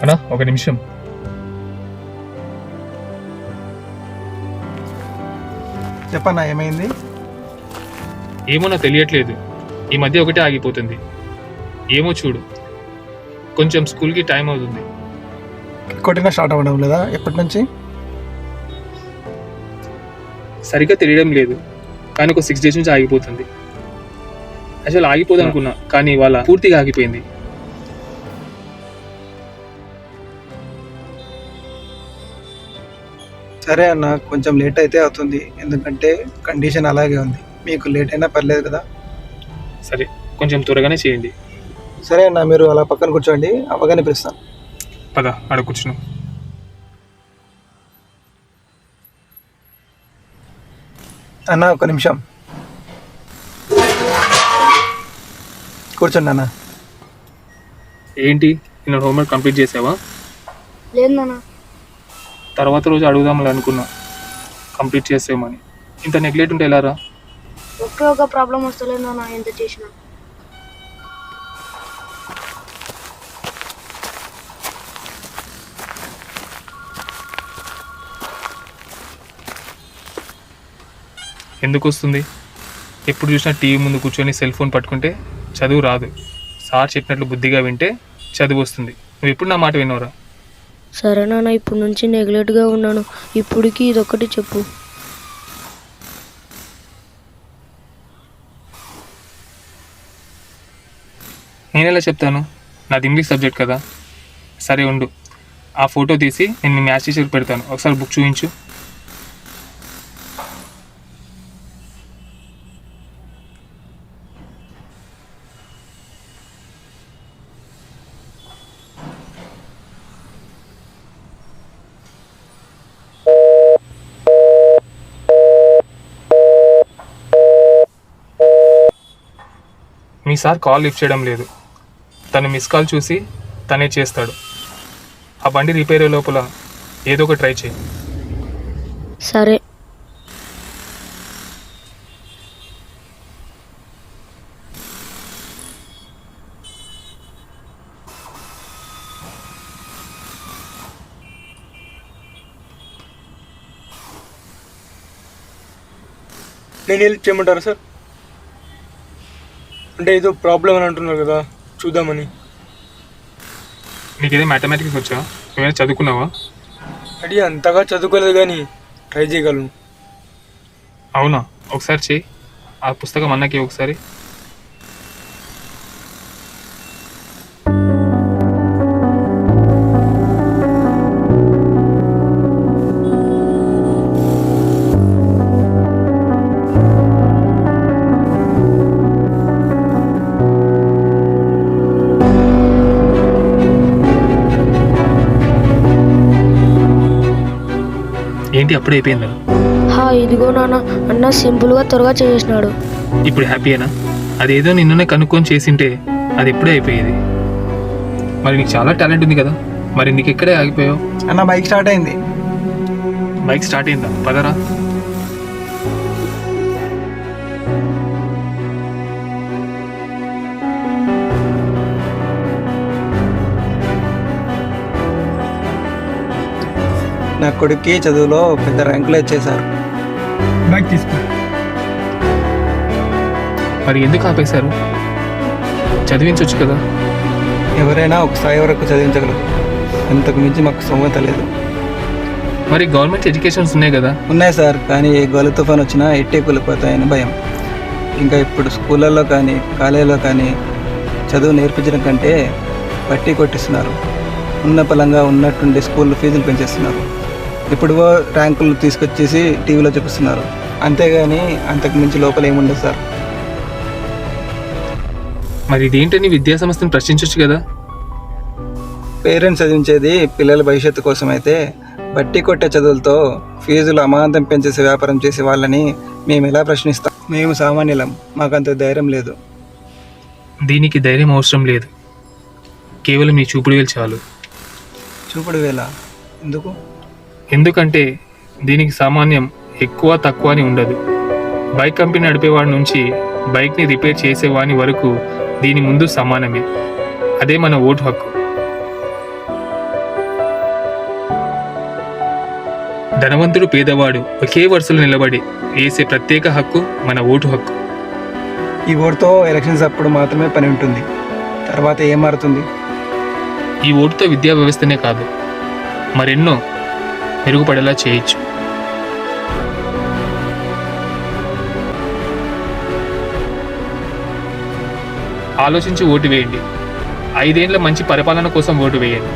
అన్నా ఒక నిమిషం. చెప్పన్నా ఏమైంది? ఏమో నాకు తెలియట్లేదు, ఈ మధ్య ఒకటే ఆగిపోతుంది. ఏమో చూడు, కొంచెం స్కూల్కి టైం అవుతుంది. కొట్టినా స్టార్ట్ అవ్వడం లేదా? ఎప్పటి నుంచి? సరిగ్గా తెలియడం లేదు, కానీ ఒక 6 days నుంచి ఆగిపోతుంది. అసలు ఆగిపోదు అనుకున్నా, కానీ ఇవాళ పూర్తిగా ఆగిపోయింది. సరే అన్న, కొంచెం లేట్ అయితే అవుతుంది, ఎందుకంటే కండిషన్ అలాగే ఉంది. మీకు లేట్ అయినా పర్లేదు కదా. సరే, కొంచెం త్వరగానే చేయండి. సరే అన్న, మీరు అలా పక్కన కూర్చోండి, అవగానే పిలుస్తాను. పద, ఆడ కూర్చున్నాం. అన్న ఒక నిమిషం కూర్చోండి అన్న. ఏంటి, నేను హోంవర్క్ కంప్లీట్ చేసావా? లేదు నాన్న. తర్వాత రోజు అడుగుదామని అనుకున్నా, కంప్లీట్ చేసేమని. ఇంత నెగ్లెక్ట్ ఉంటే ఎలా రా? ఒకే ఒక ప్రాబ్లం వస్తలేదు నాన్న, ఎంత చేసినా. ఎందుకు వస్తుంది? ఎప్పుడు చూసినా టీవీ ముందు కూర్చొని సెల్ ఫోన్ పట్టుకుంటే చదువు రాదు. సార్ చెప్పినట్లు బుద్ధిగా వింటే చదువు వస్తుంది. నువ్వు ఎప్పుడు నా మాట విన్నావురా? సరే నాన్న, ఇప్పటి నుంచి నెగ్లెక్ట్గా ఉన్నాను. ఇప్పటికి ఇదొక్కటి చెప్పు. నేనెలా చెప్తాను? నాది ఇంగ్లీష్ సబ్జెక్ట్ కదా. సరే ఉండు, ఆ ఫోటో తీసి నేను మీ మ్యాథ్స్ టీచర్కి పెడతాను. ఒకసారి బుక్ చూపించు. మీ సార్ కాల్ లిఫ్ట్ చేయడం లేదు. తను మిస్ కాల్ చూసి తనే చేస్తాడు. ఆ బండి రిపేర్ అయ్యే లోపల ఏదో ఒక ట్రై చేయి. సరే. నేను హెల్ప్ చేయమంటారా సార్? అంటే ఏదో ప్రాబ్లం అని అంటున్నారు కదా, చూద్దామని. నీకేదో మ్యాథమెటిక్స్ వచ్చా? ఏమైనా చదువుకున్నావా? అది అంతగా చదువుకోలేదు కానీ ట్రై చేయగలను. అవునా? ఒకసారి చెయ్యి. ఆ పుస్తకం అన్నకి ఒకసారి. ఏంటి అప్పుడే అయిపోయిందా? ఇదిగో నాన్న, అన్న సింపుల్గా త్వరగా చేసినాడు. ఇప్పుడు హ్యాపీయేనా? అదేదో నిన్ననే కనుక్కొని చేసింటే అది ఎప్పుడే అయిపోయేది. మరి నీకు చాలా టాలెంట్ ఉంది కదా, మరి నీకు ఎక్కడే ఆగిపోయావు? అన్న బైక్ స్టార్ట్ అయింది. బైక్ స్టార్ట్ అయిందా? పదరా. నా కొడుక్కి చదువులో పెద్ద ర్యాంకులు వచ్చేసారు. బైక్ తీసుకో. మరి ఎందుకు ఆపేశారు? చదివించవచ్చు కదా. ఎవరైనా ఒక స్థాయి వరకు చదివించగలరు. అంతకు మించి మాకు స్తోమత లేదు. మరి గవర్నమెంట్ ఎడ్యుకేషన్స్ ఉన్నాయి కదా. ఉన్నాయి సార్, కానీ ఏ గాలి తుఫాన్ వచ్చినా ఎట్టే కూలిపోతాయని భయం. ఇంకా ఇప్పుడు స్కూళ్ళల్లో కానీ కాలేజీలో కానీ చదువు నేర్పించడం కంటే బట్టి కొట్టిస్తున్నారు. ఉన్న పలంగా ఉన్నట్టుండి స్కూల్ ఫీజులు పెంచేస్తున్నారు. ఇప్పుడు ర్యాంకులు తీసుకొచ్చేసి టీవీలో చూపిస్తున్నారు. అంతేగాని అంతకు మించి లోపల ఏముండదు సార్. మరి ఇదేంటని విద్యా సంస్థను ప్రశ్నించవచ్చు కదా. పేరెంట్స్ చదివించేది పిల్లల భవిష్యత్తు కోసం అయితే బట్టి కొట్టే చదువులతో ఫీజులు అమాంతం పెంచేసి వ్యాపారం చేసే వాళ్ళని మేము ఎలా ప్రశ్నిస్తాం? మేము సామాన్యులం, మాకంత ధైర్యం లేదు. దీనికి ధైర్యం అవసరం లేదు, కేవలం మీ చూపుడు వేలు చాలు. చూపుడు వేళ ఎందుకు? ఎందుకంటే దీనికి సామాన్యం ఎక్కువ తక్కువ అని ఉండదు. బైక్ కంపెనీ నడిపేవాడి నుంచి బైక్ని రిపేర్ చేసేవాని వరకు దీని ముందు సమానమే. అదే మన ఓటు హక్కు. ధనవంతుడు పేదవాడు ఒకే వరుసలో నిలబడి వేసే ప్రత్యేక హక్కు మన ఓటు హక్కు. ఈ ఓటుతో ఎలక్షన్స్ అప్పుడు మాత్రమే పని ఉంటుంది, తర్వాత ఏం మారుతుంది? ఈ ఓటుతో విద్యా వ్యవస్థనే కాదు, మరెన్నో మెరుగుపడేలా చేయొచ్చు. ఆలోచించి ఓటు వేయండి. 5 ఏళ్ల మంచి పరిపాలన కోసం ఓటు వేయండి.